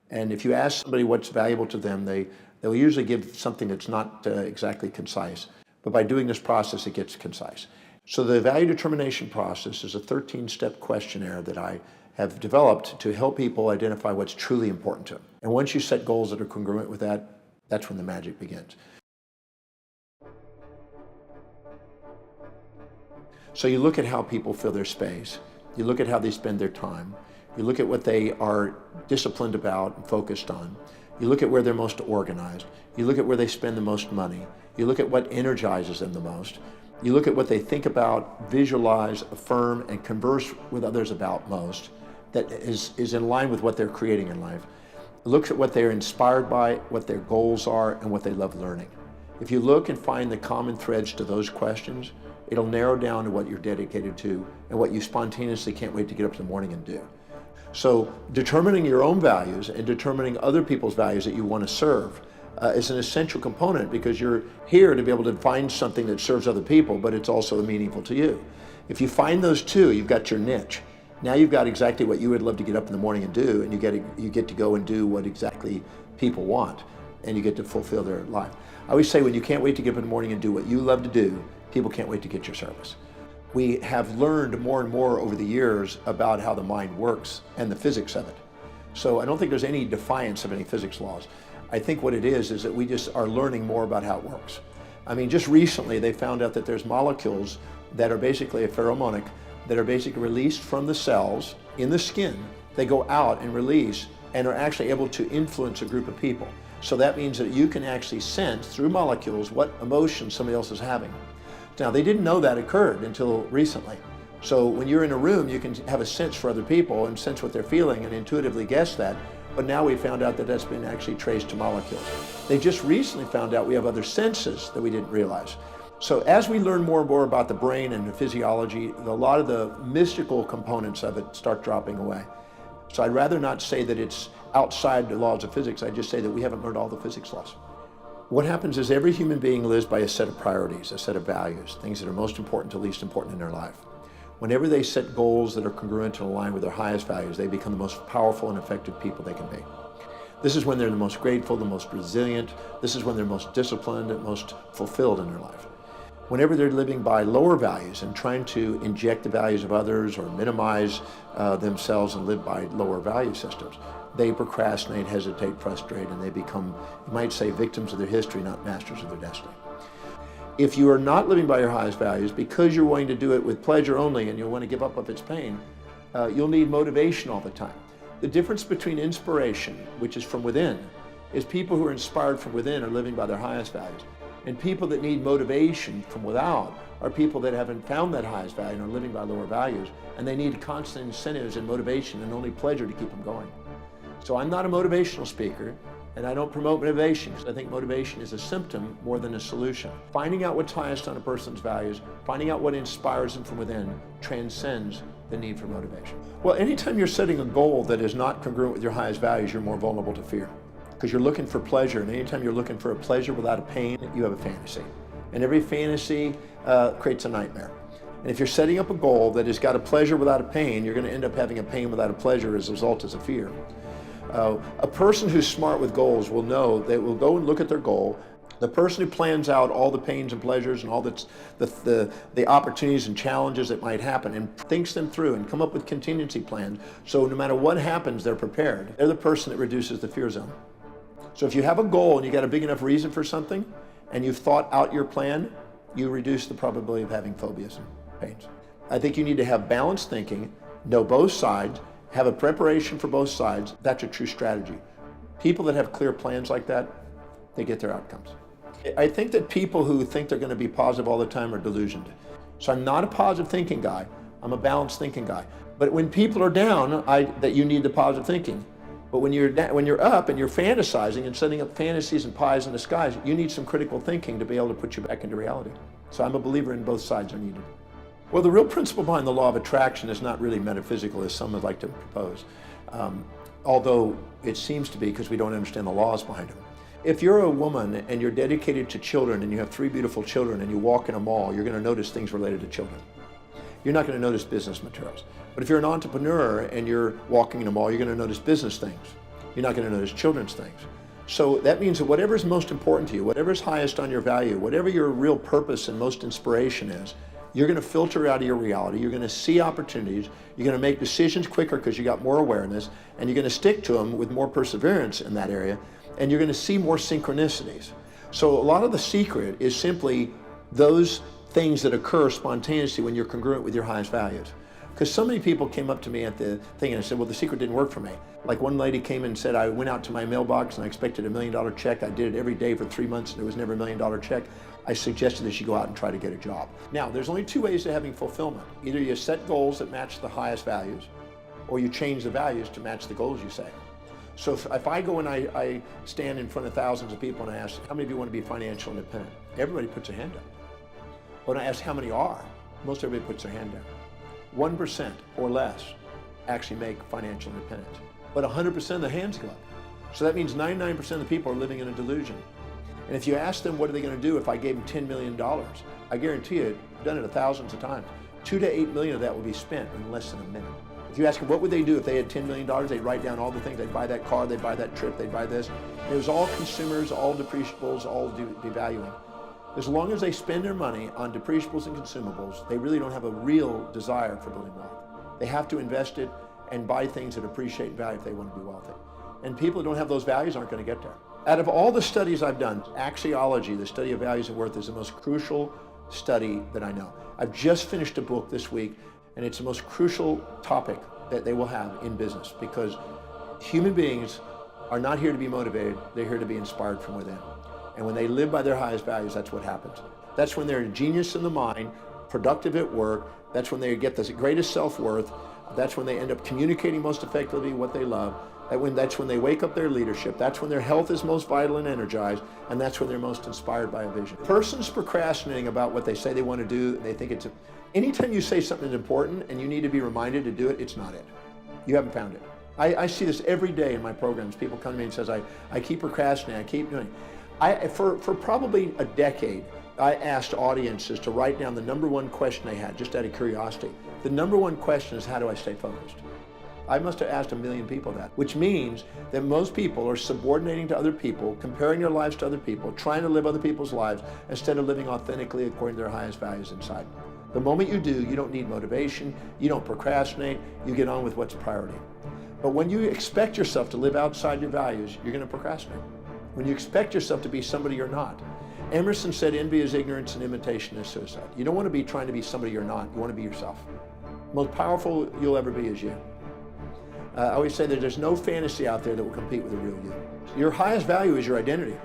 And if you ask somebody what's valuable to them, they'll usually give something that's not exactly concise. But by doing this process, it gets concise. So the value determination process is a 13-step questionnaire that I have developed to help people identify what's truly important to them. And once you set goals that are congruent with that, that's when the magic begins. So you look at how people fill their space. You look at how they spend their time. You look at what they are disciplined about and focused on. You look at where they're most organized. You look at where they spend the most money. You look at what energizes them the most. You look at what they think about, visualize, affirm, and converse with others about most that is in line with what they're creating in life. Look at what they're inspired by, what their goals are, and what they love learning. If you look and find the common threads to those questions, it'll narrow down to what you're dedicated to and what you spontaneously can't wait to get up in the morning and do. So determining your own values and determining other people's values that you want to serve is an essential component, because you're here to be able to find something that serves other people, but it's also meaningful to you. If you find those two, you've got your niche. Now you've got exactly what you would love to get up in the morning and do, and you get to go and do what exactly people want, and you get to fulfill their life. I always say, when you can't wait to get up in the morning and do what you love to do, people can't wait to get your service. We have learned more and more over the years about how the mind works and the physics of it. So I don't think there's any defiance of any physics laws. I think what it is that we just are learning more about how it works. I mean, just recently they found out that there's molecules that are basically a pheromonic that are basically released from the cells in the skin. They go out and release and are actually able to influence a group of people. So that means that you can actually sense through molecules what emotion somebody else is having. Now, they didn't know that occurred until recently. So when you're in a room, you can have a sense for other people and sense what they're feeling and intuitively guess that. But now we found out that that's been actually traced to molecules. They just recently found out we have other senses that we didn't realize. So as we learn more and more about the brain and the physiology, a lot of the mystical components of it start dropping away. So I'd rather not say that it's outside the laws of physics. I just say that we haven't learned all the physics laws. What happens is every human being lives by a set of priorities, a set of values, things that are most important to least important in their life. Whenever they set goals that are congruent and aligned with their highest values, they become the most powerful and effective people they can be. This is when they're the most grateful, the most resilient. This is when they're most disciplined and most fulfilled in their life. Whenever they're living by lower values and trying to inject the values of others or minimize themselves and live by lower value systems, they procrastinate, hesitate, frustrate, and they become, you might say, victims of their history, not masters of their destiny. If you are not living by your highest values because you're wanting to do it with pleasure only and you want to give up if it's pain, you'll need motivation all the time. The difference between inspiration, which is from within, is people who are inspired from within are living by their highest values. And people that need motivation from without are people that haven't found that highest value and are living by lower values, and they need constant incentives and motivation and only pleasure to keep them going. So I'm not a motivational speaker, and I don't promote motivation, because I think motivation is a symptom more than a solution. Finding out what's highest on a person's values, finding out what inspires them from within, transcends the need for motivation. Well, anytime you're setting a goal that is not congruent with your highest values, you're more vulnerable to fear, because you're looking for pleasure, and anytime you're looking for a pleasure without a pain, you have a fantasy. And every fantasy creates a nightmare. And if you're setting up a goal that has got a pleasure without a pain, you're going to end up having a pain without a pleasure as a result as a fear. A person who's smart with goals will know they will go and look at their goal. The person who plans out all the pains and pleasures and all the opportunities and challenges that might happen and thinks them through and come up with contingency plans, so no matter what happens, they're prepared. They're the person that reduces the fear zone. So if you have a goal and you got a big enough reason for something and you've thought out your plan, you reduce the probability of having phobias and pains. I think you need to have balanced thinking, know both sides, have a preparation for both sides. That's a true strategy. People that have clear plans like that, they get their outcomes. I think that people who think they're going to be positive all the time are delusioned. So I'm not a positive thinking guy. I'm a balanced thinking guy. But when people are down, that you need the positive thinking. But when you're up and you're fantasizing and setting up fantasies and pies in the skies, you need some critical thinking to be able to put you back into reality. So I'm a believer in both sides are needed. Well, the real principle behind the law of attraction is not really metaphysical, as some would like to propose, although it seems to be, because we don't understand the laws behind them. If you're a woman and you're dedicated to children and you have 3 beautiful children and you walk in a mall, you're going to notice things related to children. You're not going to notice business materials. But if you're an entrepreneur and you're walking in a mall, you're going to notice business things. You're not going to notice children's things. So that means that whatever's most important to you, whatever's highest on your value, whatever your real purpose and most inspiration is, you're going to filter out of your reality. You're going to see opportunities. You're going to make decisions quicker because you got more awareness, and you're going to stick to them with more perseverance in that area, and you're going to see more synchronicities. So a lot of the secret is simply those things that occur spontaneously when you're congruent with your highest values. Because so many people came up to me at the thing and said, well, the secret didn't work for me. Like one lady came and said, I went out to my mailbox and I expected $1 million check. I did it every day for 3 months and there was never $1 million check. I suggested that she go out and try to get a job. Now, there's only 2 ways to having fulfillment. Either you set goals that match the highest values, or you change the values to match the goals you set. So if I go and I stand in front of thousands of people and I ask, how many of you want to be financially independent? Everybody puts their hand up. When I ask how many are, most everybody puts their hand down. 1% or less actually make financial independence, but 100% of the hands go up. So that means 99% of the people are living in a delusion. And if you ask them what are they going to do if I gave them $10 million, I guarantee you, I've done it thousands of times, 2 to 8 million of that will be spent in less than a minute. If you ask them what would they do if they had $10 million, they'd write down all the things. They'd buy that car, they'd buy that trip, they'd buy this. And it was all consumers, all depreciables, all devaluing. As long as they spend their money on depreciables and consumables, they really don't have a real desire for building wealth. They have to invest it and buy things that appreciate in value if they want to be wealthy. And people who don't have those values aren't going to get there. Out of all the studies I've done, axiology, the study of values and worth, is the most crucial study that I know. I've just finished a book this week, and it's the most crucial topic that they will have in business, because human beings are not here to be motivated, they're here to be inspired from within. And when they live by their highest values, that's what happens. That's when they're a genius in the mind, productive at work. That's when they get the greatest self-worth. That's when they end up communicating most effectively what they love. That's when they wake up their leadership. That's when their health is most vital and energized. And that's when they're most inspired by a vision. Persons procrastinating about what they say they want to do, they think it's anytime you say something is important and you need to be reminded to do it, it's not it. You haven't found it. I see this every day in my programs. People come to me and says, I keep procrastinating, I keep doing it. For probably a decade, I asked audiences to write down the #1 question they had, just out of curiosity. The #1 question is, how do I stay focused? I must have asked 1 million people that, which means that most people are subordinating to other people, comparing their lives to other people, trying to live other people's lives instead of living authentically according to their highest values inside. The moment you do, you don't need motivation, you don't procrastinate, you get on with what's a priority. But when you expect yourself to live outside your values, you're going to procrastinate. When you expect yourself to be somebody you're not. Emerson said, envy is ignorance and imitation is suicide. You don't want to be trying to be somebody you're not. You want to be yourself. The most powerful you'll ever be is you. I always say that there's no fantasy out there that will compete with the real you. Your highest value is your identity.